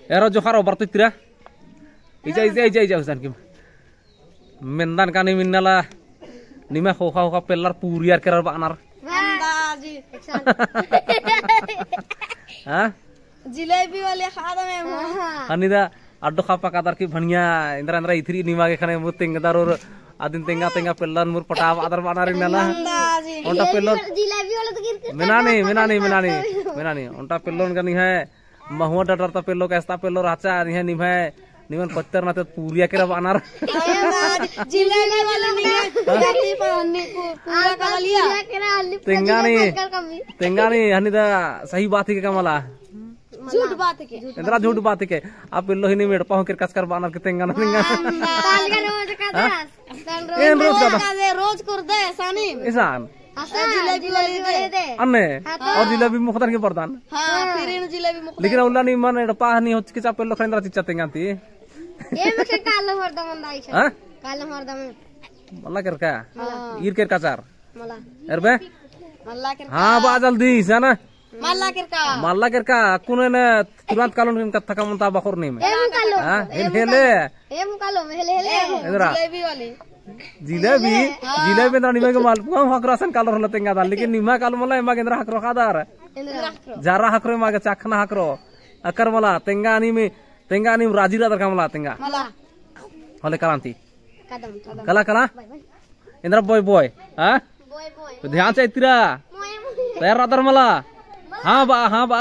Ero Joharo Bartitra. Ija Husan Kim. Mendan kani minnala nima hoka pelar puriar kerar banar. हाँ जिलेबी वाले खादा में अनिदा अड्डो खापा कादर की भनिया इंद्रा इंद्रा इथरी निमा के खाने मुत तेंगदार और आदिन तेंगा पेल्लन मुर पटाव आदर बानारी नला उनटा पेल्लन जिलेबी वाला तो गिर मिनानी उनटा पेल्लन का नहीं है महुआ डटर ता पेल्लो कैसा पेल्लो राचा नहीं है निमा निमन पत्तर ना तो पूरिया के रब अनार जिलेबी वाला नहीं है पूरा का लिया तेंगा नहीं हनिदा सही बात है के कमला झूठ बात है के इंद्रा झूठ बात है के आप पेल्लो ही नहीं मेड़ पाओ के कसकर बानर के तेंगा ना रोज कर दे सानी ईसान जिलेबी वाली दे अन्ने और जिलेबी मुखदर के प्रदान हां फिर इन जिलेबी मुखदर लेकिन उल्ला नहीं मन पाह नहीं होच के चा पेल्लो खंदरा चिच्चा तेंगा ती ये में के कालो हरदम अंदाई छ हां कालो हरदम मल्ला कर का ईर के काचार मला अरबे मल्ला के हां बा जल्दी सना मल्ला के का कुने ने तुरंत कालो ने कथा का मुंता बखर नहीं में हां हेले जिलेबी वाली जिलेबी ना निमे के मालपुआ हकरासन कालो रहल तेंगा दा लेकिन निमा कालो मला एमा केंद्र हकरो खादार जरा हकरो मा के चाखना हकरो अकर मला तेंगा नी राजीरा दर कामला तेंगा मला हले करांती कदम कला इंद्र बॉय हां ध्यान से इतरा तैयार रादर मला हाँ बा